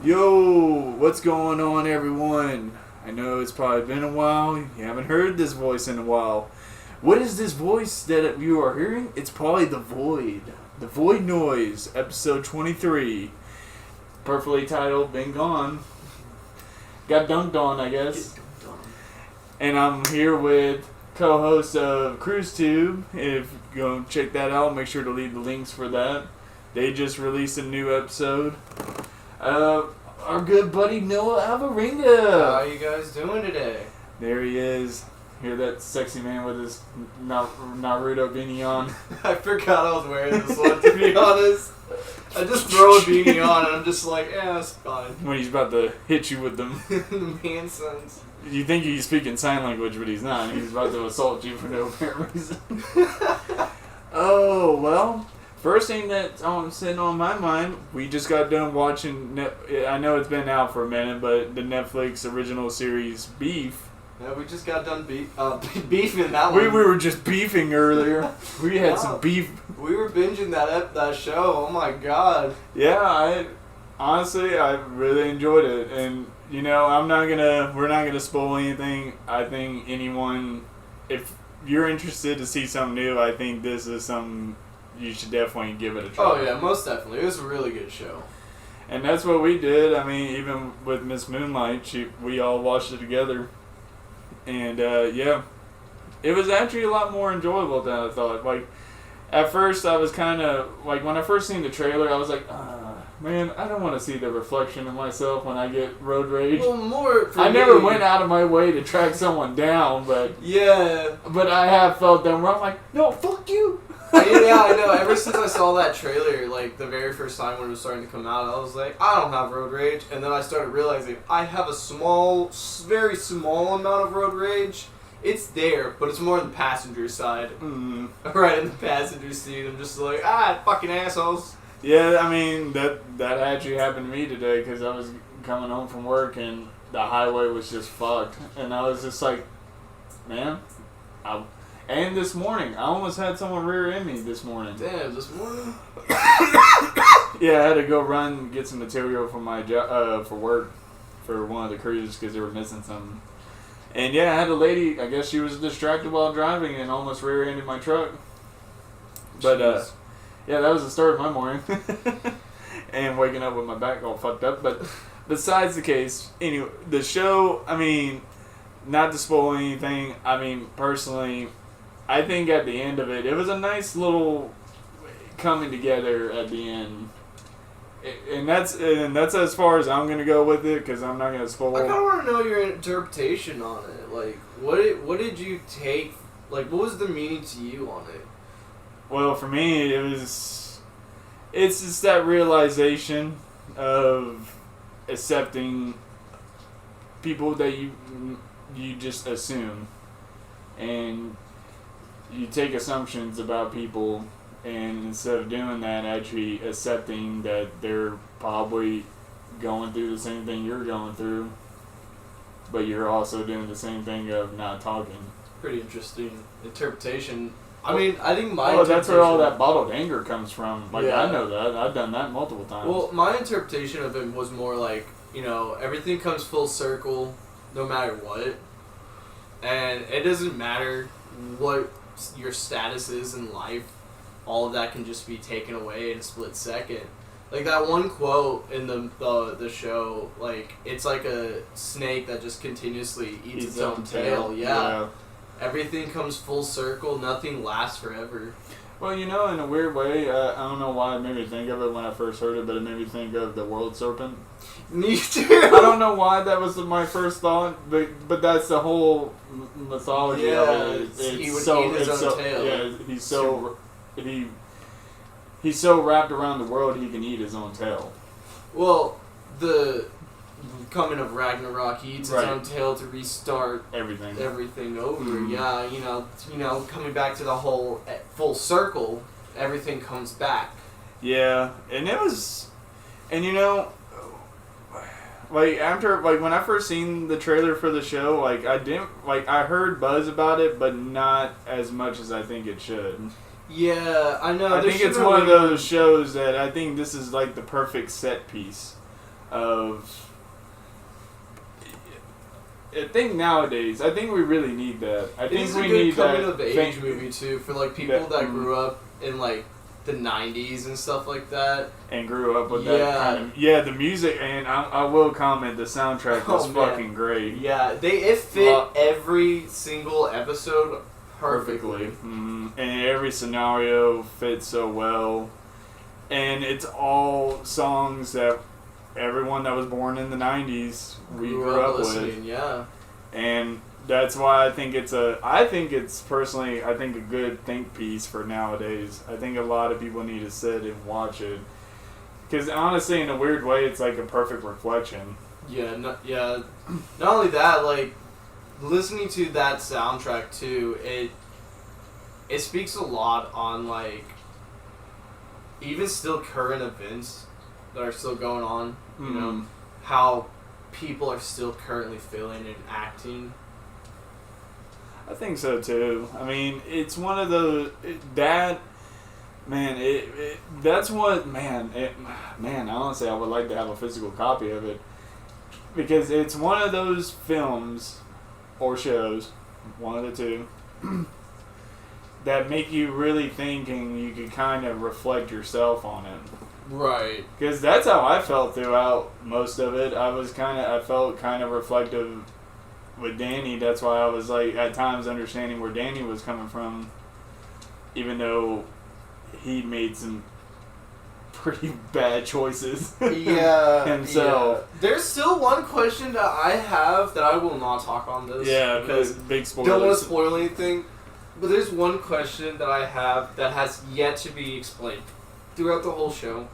Yo, what's going on, everyone? I know it's probably been a while. You haven't heard this voice in a while. What is this voice that you are hearing? It's probably the Void. The Void Noise, episode 23. Perfectly titled, been gone. Got dunked on, I guess. And I'm here with co-host of Cruztube. If you go check that out, make sure to leave the links for that. They just released a new episode. Our good buddy Noah Alvarenga. How are you guys doing today? There he is. Hear that sexy man with his Naruto beanie on. I forgot I was wearing this one, to be honest. I just throw a beanie on and I'm just like, yeah, it's fine. When he's about to hit you with them. The man sense. You think he's speaking sign language, but he's not. He's about to assault you for no apparent reason. Oh, well. First thing that's sitting on my mind, we just got done watching, I know it's been out for a minute, but the Netflix original series Beef. Yeah, we just got done beefing that one. We were just beefing earlier. We had some beef. We were binging that show. Oh my god. Yeah, honestly, I really enjoyed it. And, you know, we're not gonna spoil anything. I think anyone, if you're interested to see something new, I think this is something you should definitely give it a try. Oh yeah, most definitely. It was a really good show. And that's what we did. I mean, even with Miss Moonlight, we all watched it together. And, yeah, it was actually a lot more enjoyable than I thought. Like, at first I was kind of, like, when I first seen the trailer, I was like, man, I don't want to see the reflection of myself when I get road rage. Well, more for I me, never went out of my way to track someone down, but yeah. But I have felt them where I'm like, no, fuck you. Yeah, I know. Ever since I saw that trailer, like, the very first time when it was starting to come out, I was like, I don't have road rage. And then I started realizing I have a very small amount of road rage. It's there, but it's more on the passenger side. Right in the passenger seat. I'm just like, fucking assholes. Yeah, I mean, that actually happened to me today because I was coming home from work and the highway was just fucked. And I was just like, man, and this morning, I almost had someone rear-end me this morning. Damn, this morning? Yeah, I had to go run and get some material for my job, for work, for one of the crews because they were missing something. And yeah, I had a lady, I guess she was distracted while driving and almost rear-ended my truck. But, yeah, that was the start of my morning. And waking up with my back all fucked up. But besides the case, anyway, the show, I mean, not to spoil anything, I mean, personally, I think at the end of it, it was a nice little coming together at the end. And that's as far as I'm going to go with it, because I'm not going to spoil. I kind of want to know your interpretation on it. Like, what did you take, like, what was the meaning to you on it? Well, for me, it's just that realization of accepting people that you just assume, and you take assumptions about people, and instead of doing that, actually accepting that they're probably going through the same thing you're going through, but you're also doing the same thing of not talking. Pretty interesting interpretation. I mean, I think my interpretation... that's where all that bottled anger comes from. Like, yeah. I know that. I've done that multiple times. Well, my interpretation of it was more like, you know, everything comes full circle no matter what. And it doesn't matter what your status is in life. All of that can just be taken away in a split second. Like that one quote in the show, like, it's like a snake that just continuously eats its own tail. Yeah. Everything comes full circle. Nothing lasts forever. Well, you know, in a weird way, I don't know why it made me think of it when I first heard it, but it made me think of the world serpent. Me too. I don't know why that was my first thought, but that's the whole mythology of it. He would eat his own tail. Yeah, he's so wrapped around the world he can eat his own tail. Well, the coming of Ragnarok, he eats his own tail to restart everything over. Mm-hmm. Yeah, you know, coming back to the whole full circle, everything comes back. Yeah, and it was, and you know, like after, like when I first seen the trailer for the show, like I heard buzz about it, but not as much as I think it should. Yeah, I know. I think it's one of those shows that I think this is like the perfect set piece. of. I think nowadays, I think we really need that. I think It's we a good need coming that of age movie too for like people that grew up in like the 90s and stuff like that. And grew up with that kind of... the music, and I will comment, the soundtrack was fucking great. Yeah, it fit every single episode perfectly. Mm-hmm. And every scenario fits so well. And it's all songs that everyone that was born in the 90s we grew up with. Yeah. And that's why I think it's personally a good think piece for nowadays. I think a lot of people need to sit and watch it. Because honestly, in a weird way, it's like a perfect reflection. Yeah, not only that, like, listening to that soundtrack too, it speaks a lot on, like, even still current events that are still going on. You know, how people are still currently feeling and acting. I think so too. I mean, it's one of those that's what honestly, I would like to have a physical copy of it, because it's one of those films or shows, one of the two, that make you really think, and you can kind of reflect yourself on it. Right. Because that's how I felt throughout most of it. I felt kind of reflective with Danny. That's why I was like at times understanding where Danny was coming from, even though he made some pretty bad choices. Himself. Yeah. There's still one question that I have that I will not talk on this. Yeah, because big spoilers. Don't want to spoil anything, but there's one question that I have that has yet to be explained throughout the whole show,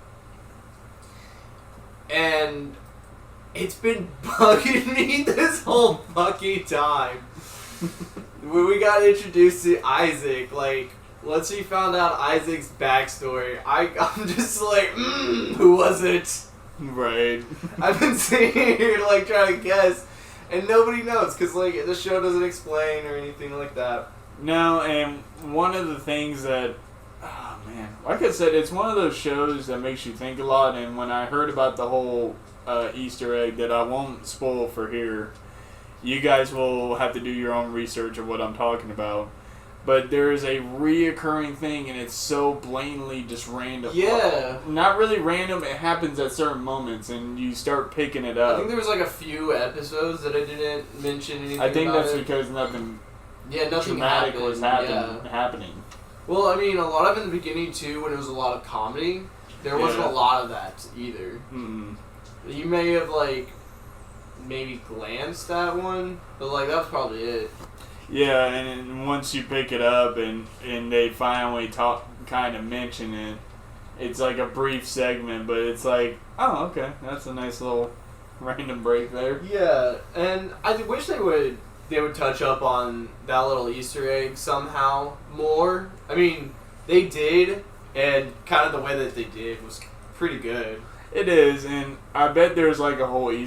and it's been bugging me this whole fucking time. When we got introduced to Isaac, like, once we found out Isaac's backstory, I'm just like, who was it? Right. I've been sitting here, like, trying to guess, and nobody knows, because, like, the show doesn't explain or anything like that. No, and one of the things that, oh man, like I said, it's one of those shows that makes you think a lot, and when I heard about the whole Easter egg that I won't spoil for here, you guys will have to do your own research of what I'm talking about. But there is a reoccurring thing, and it's so blatantly just random. Yeah. Not really random, it happens at certain moments, and you start picking it up. I think there was like a few episodes that I didn't mention anything I think about that's it. because nothing dramatic was happening. Well, I mean, a lot of in the beginning, too, when it was a lot of comedy, there wasn't a lot of that either. Mm-hmm. You may have, like, maybe glanced at one, but, like, that's probably it. Yeah, and once you pick it up and they finally kind of mention it, it's like a brief segment, but it's like, oh, okay, that's a nice little random break there. Yeah, and I wish they would touch up on that little Easter egg somehow more. I mean, they did, and kind of the way that they did was pretty good. It is, and I bet there's like a whole I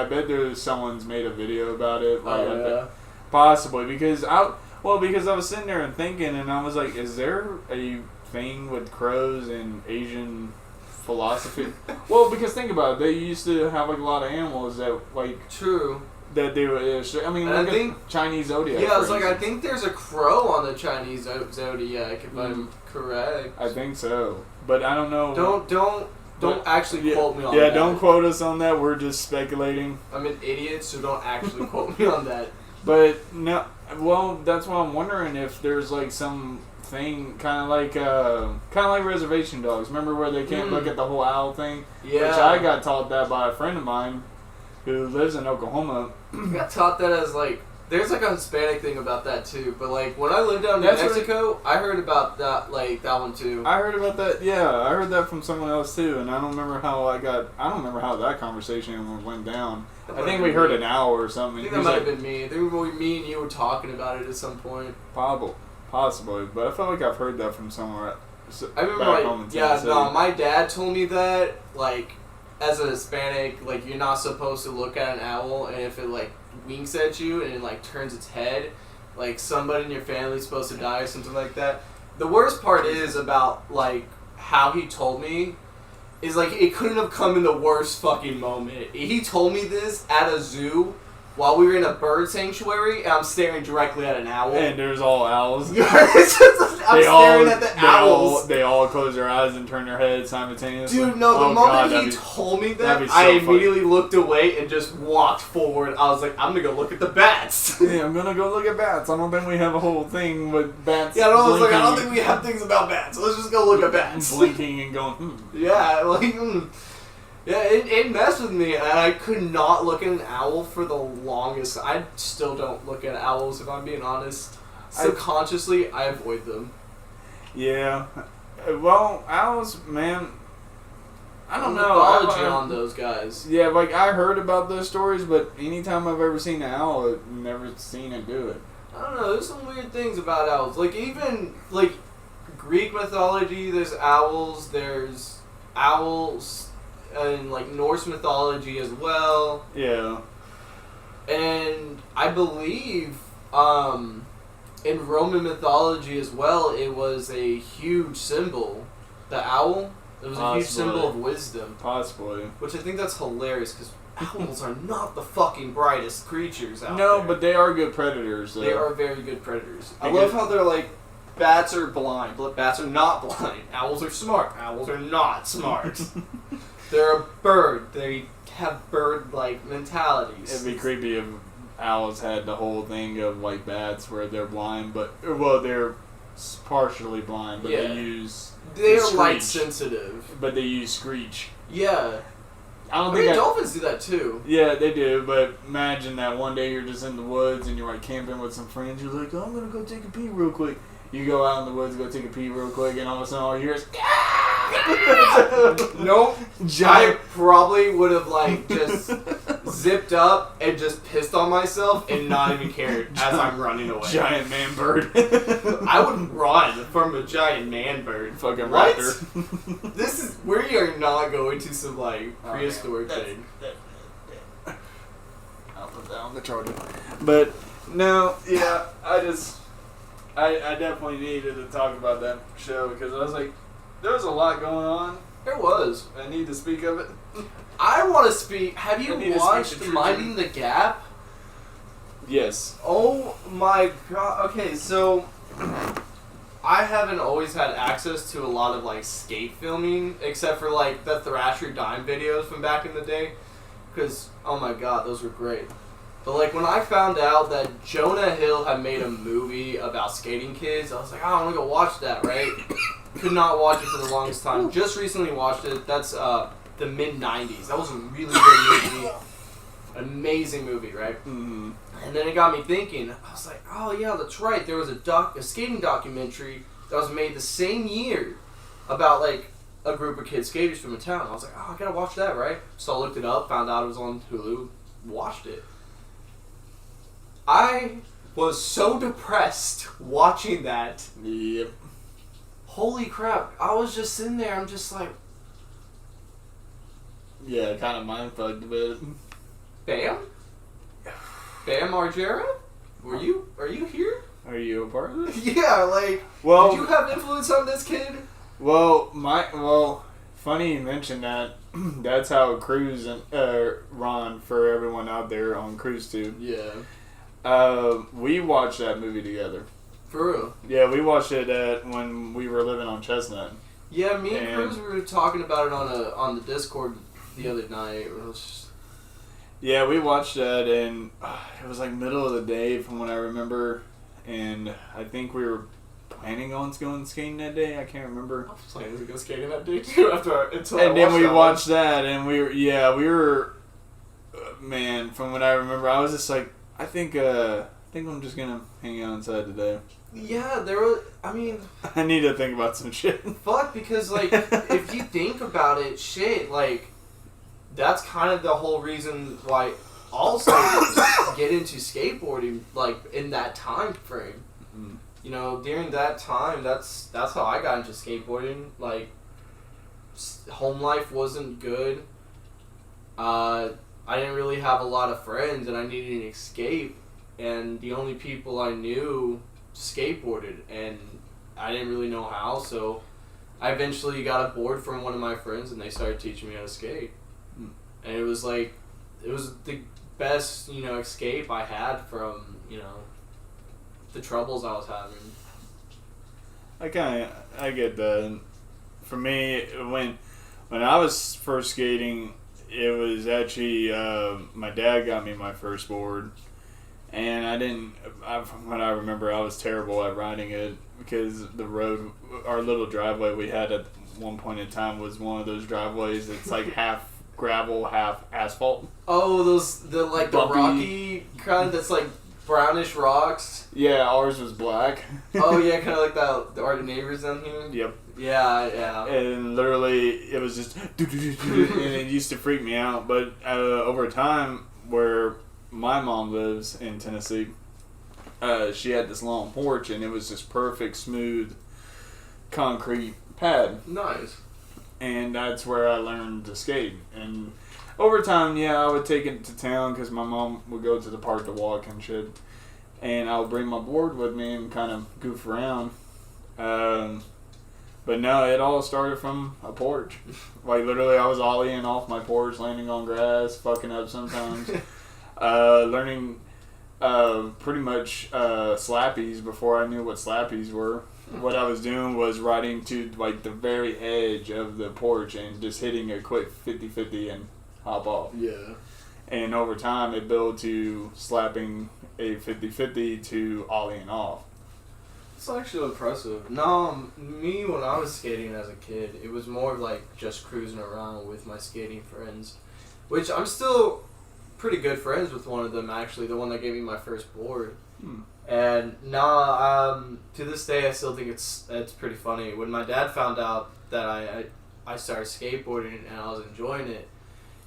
bet there's someone's made a video about it. Like, possibly, because I was sitting there and thinking, and I was like, is there a thing with crows and Asian philosophy? Well, because think about it, they used to have like a lot of animals that like... True. That they were... I mean, look at Chinese Zodiac. Yeah, I was like, I think there's a crow on the Chinese Zodiac, if I'm correct. I think so. But I don't know... Don't actually quote me on that. Yeah, don't quote us on that. We're just speculating. I'm an idiot, so don't actually quote me on that. But no, well, that's why I'm wondering if there's like some thing, kind of like Reservation Dogs. Remember where they can't look at the whole owl thing? Yeah. Which I got taught that by a friend of mine who lives in Oklahoma. I got taught that as like, there's like a Hispanic thing about that too. But like when I lived down in Mexico, I heard about that one too. I heard about that. Yeah, I heard that from someone else too, and I don't remember how that conversation went down. I think we heard an hour or something. I think that might have been me. I think me and you were talking about it at some point. Possibly, but I felt like I've heard that from somewhere. I remember, my dad told me that, like, as a Hispanic, like, you're not supposed to look at an owl, and if it, like, winks at you and it, like, turns its head, like, somebody in your family's supposed to die or something like that. The worst part is about, like, how he told me is like it couldn't have come in the worst fucking moment. He told me this at a zoo while we were in a bird sanctuary, and I'm staring directly at an owl. And there's all owls. I'm staring at the owls. They all close their eyes and turn their heads simultaneously. Dude, no, the moment he told me that, I immediately looked away and just walked forward. I was like, I'm gonna go look at the bats. Yeah, I'm gonna go look at bats. I don't think we have a whole thing with bats. Yeah, I was like, I don't think we have things about bats. Let's just go look at bats. Blinking and going, Yeah, like, Yeah, it messed with me, and I could not look at an owl for the longest. I still don't look at owls, if I'm being honest. Subconsciously, I avoid them. Yeah. Well, owls, man, I don't know. Mythology on those guys. Yeah, like, I heard about those stories, but anytime I've ever seen an owl, I've never seen it do it. I don't know, there's some weird things about owls. Like, even, like, Greek mythology, there's owls, and like Norse mythology as well. Yeah. And I believe in Roman mythology as well, it was a huge symbol. The owl, it was a huge symbol of wisdom. Possibly. Which I think that's hilarious because owls are not the fucking brightest creatures out there. No, but they are good predators. They are very good predators. I love how they're like, bats are blind, but bats are not blind. Owls are smart. Owls are not smart. They're a bird. They have bird-like mentalities. It'd be creepy if owls had the whole thing of like bats where they're blind, well, they're partially blind, but they're light sensitive. But they use screech. Yeah. I think dolphins do that too. Yeah, they do, but imagine that one day you're just in the woods and you're like camping with some friends. You're like, oh, I'm gonna go take a pee real quick. You go out in the woods, go take a pee real quick, and all of a sudden all you hear is nope. I probably would have like just zipped up and just pissed on myself and not even cared as I'm running away. Giant man bird. I would run from a giant man bird. Fucking raptor. We are not going to some like prehistoric thing. I'll put that on the charger. But no, yeah, I definitely needed to talk about that show because I was like, there was a lot going on. There was. I need to speak of it. I want to speak. Have you watched Minding the Gap? Yes. Oh my god. Okay, so I haven't always had access to a lot of like skate filming, except for like the Thrasher Dime videos from back in the day. Because, oh my god, those were great. But like when I found out that Jonah Hill had made a movie about skating kids, I was like, oh, I want to go watch that, right? Could not watch it for the longest time. Just recently watched it. That's the mid-90s. That was a really good movie. Amazing movie, right? Mm-hmm. And then it got me thinking. I was like, oh yeah, that's right. There was a skating documentary that was made the same year about like a group of kid skaters from a town. I was like, oh, I gotta watch that, right? So I looked it up, found out it was on Hulu, watched it. I was so depressed watching that. Yep. Holy crap. I was just sitting there, I'm just like... Yeah, kind of mind fucked a bit. Bam? Bam Margera? Are you here? Are you a part of this? Yeah, like, well, did you have influence on this kid? Well, funny you mentioned that. That's how Cruz and Ron, for everyone out there on Cruztube. Yeah. We watched that movie together. For real? Yeah, we watched it when we were living on Chestnut. Yeah, me and Cruz were talking about it on the Discord the other night. It was just... Yeah, we watched that, and it was like middle of the day from what I remember, and I think we were planning on going skating that day. I can't remember. I was planning to go skating that day too. And then we watched that, and we were, man. From what I remember, I was just like, I think I'm just gonna hang out inside today. Yeah, there was. I mean, I need to think about some shit. Fuck, because like, if you think about it, shit, like, that's kind of the whole reason why also get into skateboarding, like in that time frame. Mm-hmm. You know, during that time, that's how I got into skateboarding. Like, home life wasn't good. I didn't really have a lot of friends, and I needed an escape. And the only people I knew skateboarded, and I didn't really know how, so I eventually got a board from one of my friends, and they started teaching me how to skate. And it was like, it was the best, escape I had from, the troubles I was having. I get that. For me, when I was first skating, it was actually my dad got me my first board, and from what I remember, I was terrible at riding it because the road, our little driveway we had at one point in time was one of those driveways that's like half gravel, half asphalt. Oh, the rocky kind that's like brownish rocks. Yeah, ours was black. Oh yeah, kind of like our neighbors down here. Yep. Yeah. And literally, it was just, and it used to freak me out. But over time, where my mom lives in Tennessee, she had this long porch, and it was this perfect, smooth, concrete pad. Nice. And that's where I learned to skate. And over time, I would take it to town because my mom would go to the park to walk and shit. And I would bring my board with me and kind of goof around. But no, it all started from a porch. Like, literally, I was ollieing off my porch, landing on grass, fucking up sometimes. Learning pretty much slappies before I knew what slappies were. What I was doing was riding to, like, the very edge of the porch and just hitting a quick 50-50 and hop off. Yeah. And over time, it built to slapping a 50-50 to ollieing off. It's actually impressive. No, me when I was skating as a kid, it was more like just cruising around with my skating friends, which I'm still pretty good friends with one of them, actually, the one that gave me my first board. And to this day, I still think it's pretty funny. When my dad found out that I started skateboarding and I was enjoying it,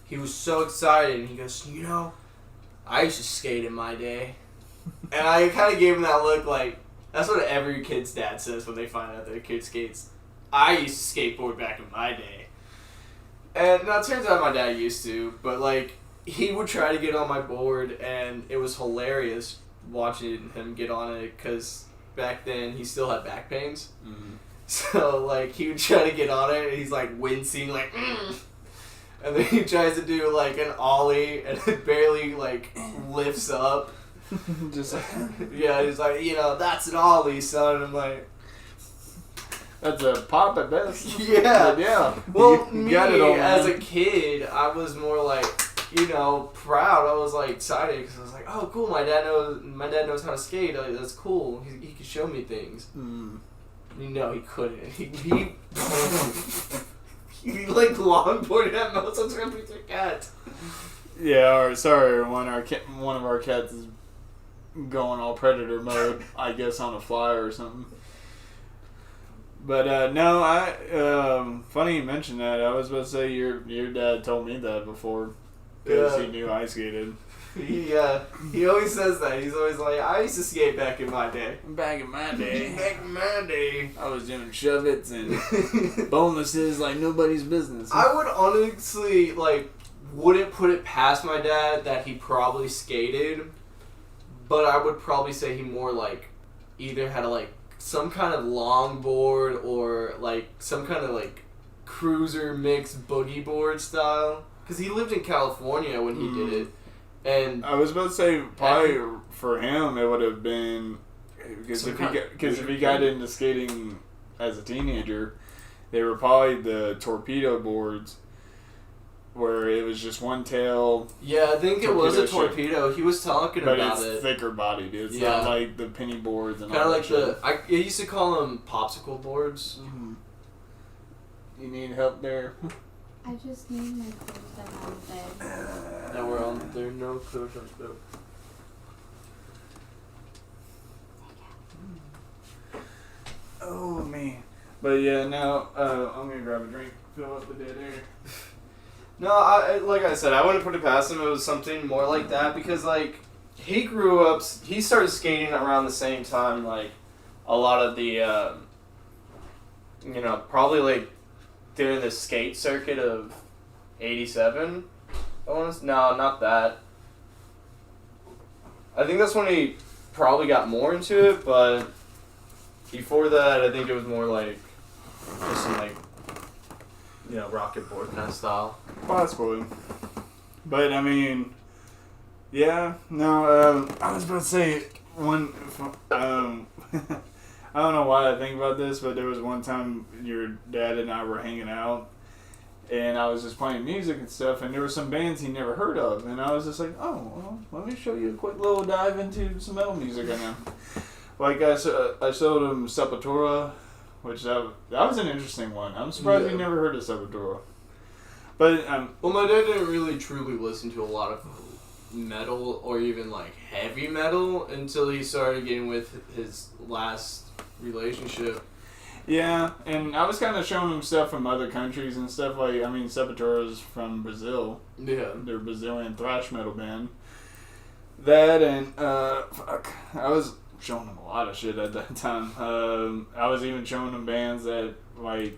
he was so excited, and he goes, I used to skate in my day. And I kind of gave him that look like, that's what every kid's dad says when they find out their kid skates. I used to skateboard back in my day. And now it turns out my dad used to, but like, he would try to get on my board, and it was hilarious watching him get on it, because back then he still had back pains. Mm-hmm. So like, he would try to get on it, and he's like wincing, like, and then he tries to do like an ollie, and it barely like lifts up. Just like, yeah, he's like, that's an ollie, son. And I'm like, that's a pop at best. Yeah. But yeah. Well, you me got it all, as man. a kid, I was more like, proud. I was like excited because I was like, oh, cool. My dad knows how to skate. Like, that's cool. He can show me things. He couldn't. He like longboarded at Mozart's Pizza Cat. Yeah, sorry everyone. One of our cats is going all predator mode, I guess, on a fly or something. But funny you mentioned that. I was about to say your dad told me that before because he knew I skated. He always says that. He's always like, I used to skate back in my day. Back in my day. Back in my day. I was doing shove-its and bonuses like nobody's business. I would honestly, wouldn't put it past my dad that he probably skated, but I would probably say he more, either had some kind of longboard or, some kind of, cruiser mixed boogie board style. Because he lived in California when he did it. And I was about to say, probably for him, it would have been, because if he got into skating as a teenager, they were probably the torpedo boards, where it was just one tail. Yeah, I think it was a torpedo. He was talking about it. But it's thicker bodied. It's not like the penny boards and kind all of that I used to call them popsicle boards. Mm-hmm. You need help there? I just need my clothes that are on bed. Now we're on there. No clothes on bed. Oh, man. But yeah, now I'm going to grab a drink, fill up the dead air. No, like I said, I wouldn't put it past him. It was something more like that because, he grew up, he started skating around the same time, a lot of the, probably, during the skate circuit of 87. No, not that. I think that's when he probably got more into it, but before that, I think it was more Just some like, rocket board kind of style. Possibly. But I mean, yeah, no, I was about to say I don't know why I think about this, but there was one time your dad and I were hanging out, and I was just playing music and stuff, and there were some bands he never heard of, and I was just like, oh, well, let me show you a quick little dive into some metal music I know. Like, I showed him Sepultura, which that was an interesting one. I'm surprised he never heard of Sepultura. But, well, my dad didn't really truly listen to a lot of metal or even, like, heavy metal until he started getting with his last relationship. Yeah, and I was kind of showing him stuff from other countries and stuff. Like, I mean, Sepultura's from Brazil. Yeah. They're a Brazilian thrash metal band. That and, I was showing him a lot of shit at that time. I was even showing him bands that, I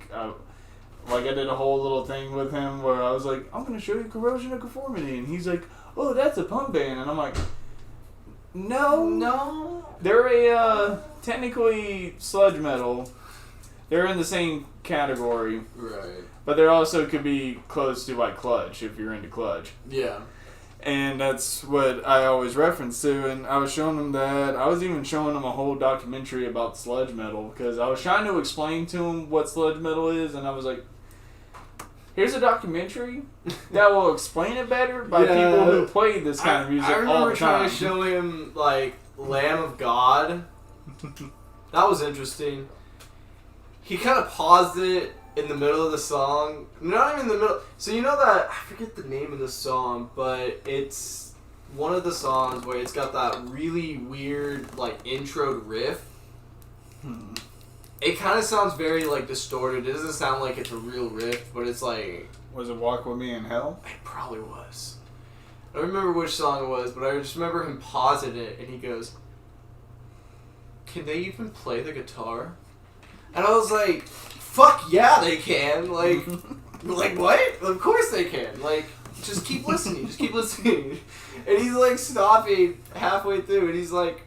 did a whole little thing with him where I was like, I'm going to show you Corrosion of Conformity. And he's like, oh, that's a punk band. And I'm like, no. They're technically sludge metal. They're in the same category. Right. But they also could be close to, like, Clutch, if you're into Clutch. Yeah. And that's what I always reference to, and I was showing him that. I was even showing him a whole documentary about sludge metal, because I was trying to explain to him what sludge metal is, and I was like, here's a documentary that will explain it better by people who play this kind of music all the time. I remember trying to show him, like, Lamb of God. That was interesting. He kind of paused it in the middle of the song. Not even in the middle. So you know that, I forget the name of the song, but it's one of the songs where it's got that really weird, like, intro riff. It kind of sounds very, like, distorted. It doesn't sound like it's a real riff, but it's like... Was it Walk With Me in Hell? It probably was. I don't remember which song it was, but I just remember him pausing it, and he goes, can they even play the guitar? And I was like, fuck yeah, they can. Like, what? Of course they can. Like, just keep listening. Just keep listening. And he's, like, stopping halfway through, and he's like,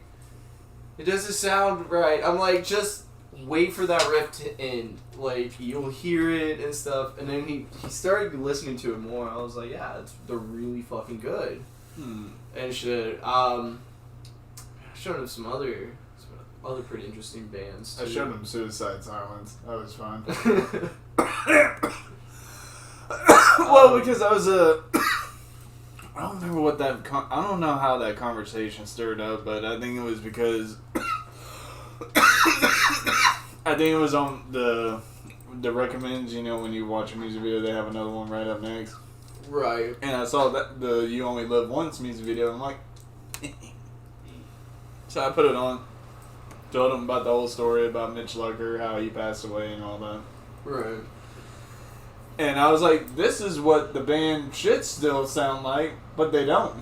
it doesn't sound right. I'm like, just wait for that riff to end. Like, you'll hear it and stuff. And then he started listening to it more. I was like, yeah, they're really fucking good. And shit. I showed him some other pretty interesting bands, too. I showed him Suicide Silence. That was fun. Well, because I was I don't remember what that... I don't know how that conversation stirred up, but I think it was because... I think it was on the recommends, when you watch a music video, they have another one right up next. Right. And I saw that the You Only Live Once music video, and I'm like... So I put it on. Told him about the whole story about Mitch Lucker, how he passed away and all that. Right. And I was like, this is what the band should still sound like, but they don't.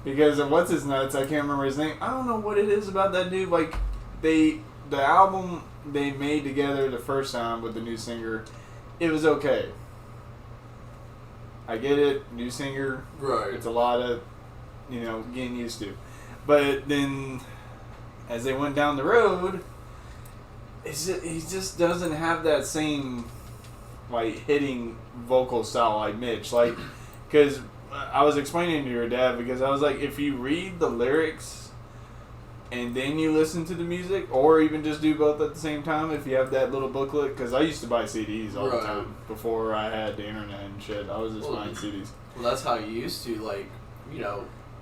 Because of What's His Nuts, I can't remember his name. I don't know what it is about that dude. Like, the album they made together the first time with the new singer, it was okay. I get it, new singer. Right. It's a lot of, getting used to. But then... as they went down the road, he just doesn't have that same, like, hitting vocal style like Mitch. Like, because I was explaining to your dad, because I was like, if you read the lyrics and then you listen to the music, or even just do both at the same time if you have that little booklet, because I used to buy CDs all the time before I had the internet and shit. I was just buying CDs. Well, that's how you used to, like,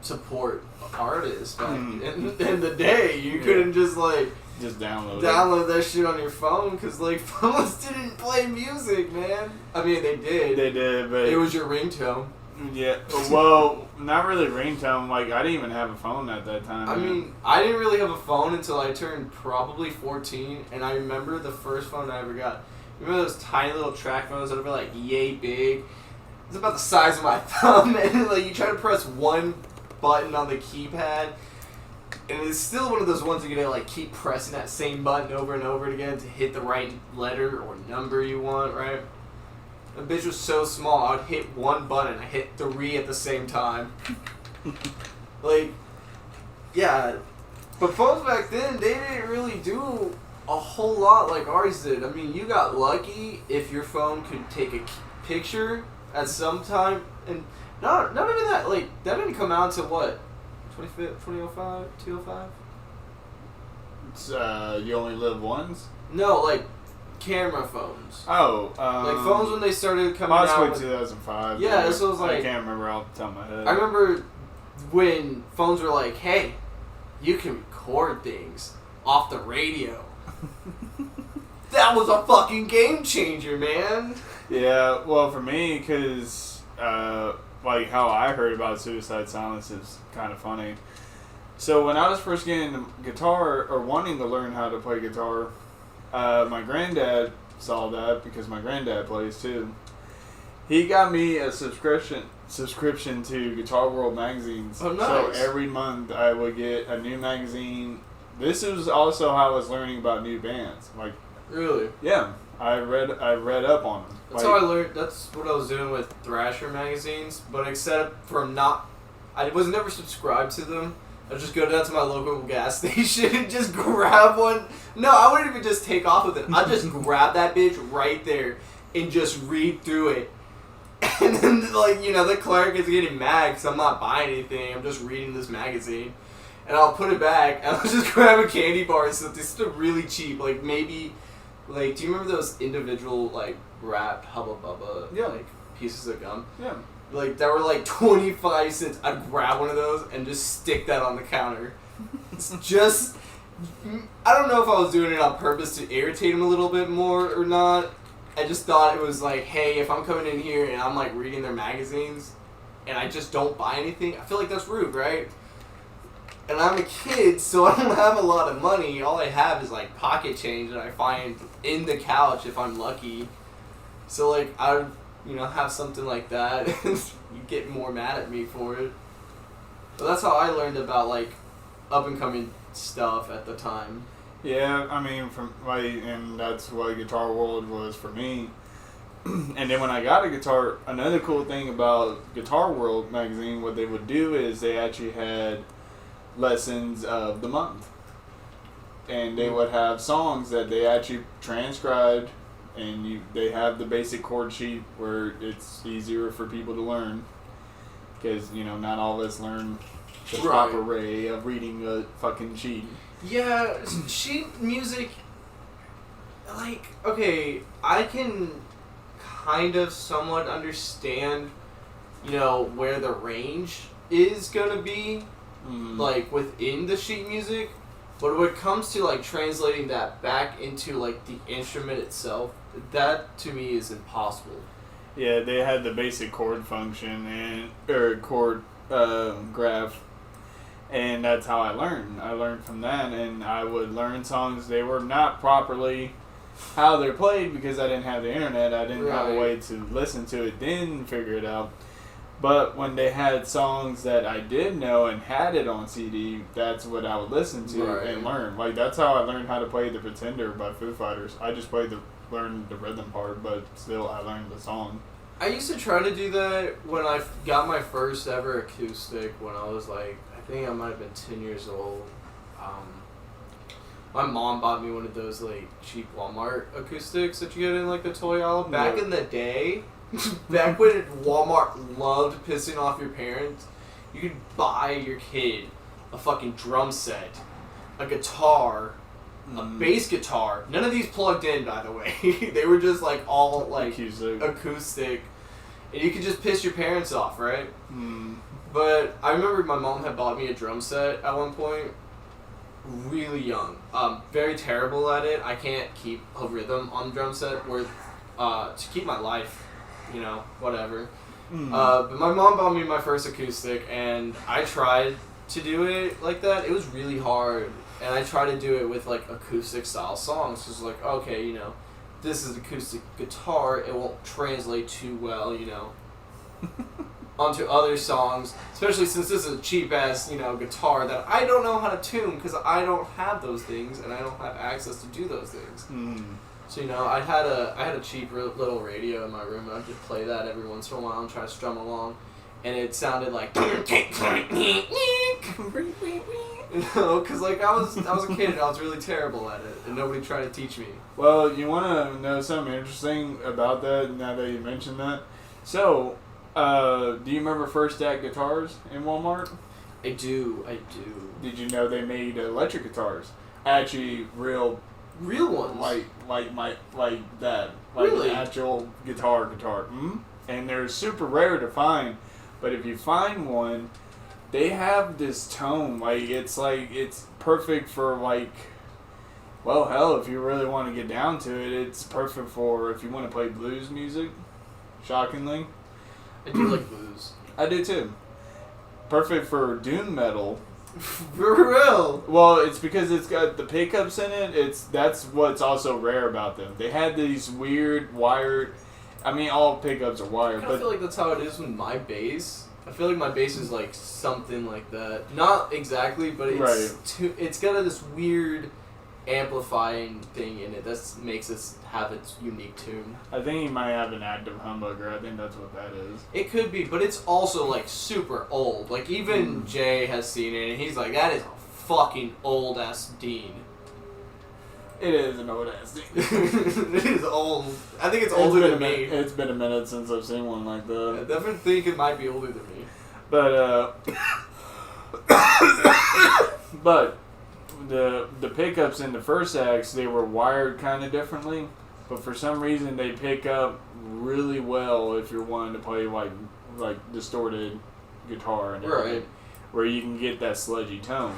support artists back in the day. You couldn't just, like... just download that shit on your phone, because, like, phones didn't play music, man. I mean, they did. They did, but... it was your ringtone. Yeah, well, not really ringtone. Like, I didn't even have a phone at that time. I mean, I didn't really have a phone until I turned probably 14, and I remember the first phone I ever got. Remember those tiny little track phones that were, like, yay big? It's about the size of my thumb, and, like, you try to press one button on the keypad, and it's still one of those ones you're gonna, like, keep pressing that same button over and over again to hit the right letter or number you want, right? The bitch was so small, I would hit one button, I hit 3 at the same time. Like, yeah. But phones back then, they didn't really do a whole lot like ours did. I mean, you got lucky if your phone could take a picture at some time, and not even that. Like that didn't come out to what, 2005, 205. It's, you only live once? No, like camera phones. Oh, like phones when they started coming out. Possibly 2005. Yeah, this was like. I can't remember off the top of my head. I remember when phones were like, "Hey, you can record things off the radio." That was a fucking game changer, man. Yeah, well, for me, because like how I heard about Suicide Silence is kind of funny. So when I was first getting the guitar or wanting to learn how to play guitar, my granddad saw that because my granddad plays too. He got me a subscription to Guitar World magazines. Oh, nice. So every month I would get a new magazine. This is also how I was learning about new bands. Like, really? Yeah, I read up on them. That's how I learned. That's what I was doing with Thrasher magazines, but except for I was never subscribed to them. I'd just go down to my local gas station and just grab one. No, I wouldn't even just take off with it. I'd just grab that bitch right there and just read through it. And then, like, you know, the clerk is getting mad because I'm not buying anything. I'm just reading this magazine. And I'll put it back and I'll just grab a candy bar and stuff. This is really cheap. Like, maybe, like, do you remember those individual, like, wrapped Hubba Bubba, like, pieces of gum? Yeah. Like, that were like 25 cents. I'd grab one of those and just stick that on the counter. It's just, I don't know if I was doing it on purpose to irritate him a little bit more or not. I just thought it was like, hey, if I'm coming in here and I'm like reading their magazines and I just don't buy anything, I feel like that's rude, right? And I'm a kid, so I don't have a lot of money. All I have is like pocket change that I find in the couch if I'm lucky. So like, I would, you know, have something like that, and you get more mad at me for it. But that's how I learned about, like, up-and-coming stuff at the time. Yeah, I mean, and that's what Guitar World was for me. And then when I got a guitar, another cool thing about Guitar World magazine, what they would do is they actually had lessons of the month. And they would have songs that they actually transcribed. And they have the basic chord sheet where it's easier for people to learn. Because, you know, not all of us learn the proper way of reading a fucking sheet. Yeah, sheet music, like, okay, I can kind of somewhat understand, you know, where the range is going to be, like, within the sheet music. But when it comes to, like, translating that back into, like, the instrument itself, that, to me, is impossible. Yeah, they had the basic chord function or chord graph, and that's how I learned. I learned from that, and I would learn songs. They were not properly how they're played because I didn't have the internet. I didn't have a way to listen to it, then figure it out. But when they had songs that I did know and had it on CD, that's what I would listen to and learn. Like, that's how I learned how to play The Pretender by Foo Fighters. I just learned the rhythm part, but still I learned the song. I used to try to do that when I got my first ever acoustic when I was like, I think I might have been 10 years old. My mom bought me one of those like cheap Walmart acoustics that you get in like the toy aisle. Back in the day, back when Walmart loved pissing off your parents, you could buy your kid a fucking drum set, a guitar, a bass guitar. None of these plugged in, by the way. They were just like all like acoustic. And you could just piss your parents off, right? But I remember my mom had bought me a drum set at one point. Really young. Very terrible at it. I can't keep a rhythm on the drum set to keep my life, you know, whatever. But my mom bought me my first acoustic, and I tried to do it like that. It was really hard. And I tried to do it with, like, acoustic-style songs. Just like, okay, you know, this is acoustic guitar. It won't translate too well, you know, onto other songs. Especially since this is a cheap-ass, you know, guitar that I don't know how to tune because I don't have those things and I don't have access to do those things. So, you know, I had a cheap little radio in my room and I'd just play that every once in a while and try to strum along. and it sounded like because like I was a kid and I was really terrible at it, and nobody tried to teach me. Well, you want to know something interesting about that now that you mentioned that? So, do you remember First Act guitars in Walmart? I do. Did you know they made electric guitars? Actually, real ones. Like that. Like Really? an actual guitar. Mm-hmm. And they're super rare to find. But if you find one, they have this tone. It's perfect for well, hell, if you really want to get down to it, it's perfect for if you want to play blues music. Shockingly. I do like blues. I do too. Perfect for doom metal. For real? Well, it's because it's got the pickups in it. That's what's also rare about them. They had these weird wired. I mean, all pickups are wired, I feel like that's how it is with my bass. I feel like my bass is like something like that. Not exactly, but it's got this weird amplifying thing in it that makes it have its unique tune. I think he might have an active humbucker. I think that's what that is. It could be, but it's also like super old. Like even Jay has seen it, and he's like, "That is a fucking old ass Dean." It is an old ass thing. It is old. I think it's older than me. It's been a minute since I've seen one like that. I definitely think it might be older than me. But but the pickups in the First Acts, they were wired kind of differently, but for some reason they pick up really well if you're wanting to play like distorted guitar and everything, Right. where you can get that sludgy tone.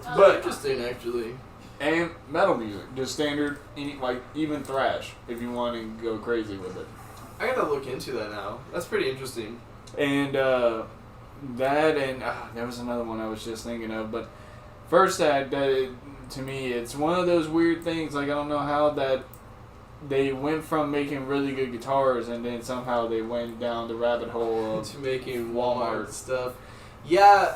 Oh, But interesting, actually. and metal music, just standard, even thrash, if you want to go crazy with it. I gotta look into that now. That's pretty interesting. And that and there was another one I was just thinking of, but First Act, to me, it's one of those weird things. Like I don't know how that they went from making really good guitars and then somehow they went down the rabbit hole of to making Walmart stuff. Yeah,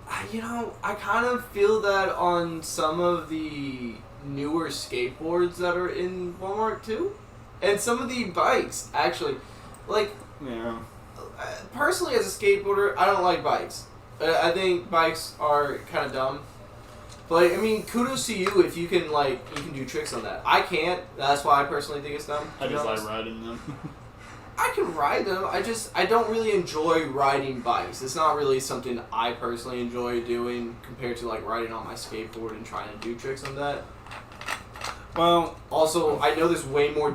I kind of feel that on some of the newer skateboards that are in Walmart too, and some of the bikes actually. Like, yeah. Personally, as a skateboarder, I don't like bikes. I think bikes are kind of dumb. But I mean, kudos to you if you can you can do tricks on that. I can't. That's why I personally think it's dumb. I just like riding them. I can ride them. I don't really enjoy riding bikes. It's not really something I personally enjoy doing compared to riding on my skateboard and trying to do tricks on that. Well, also I know there's way more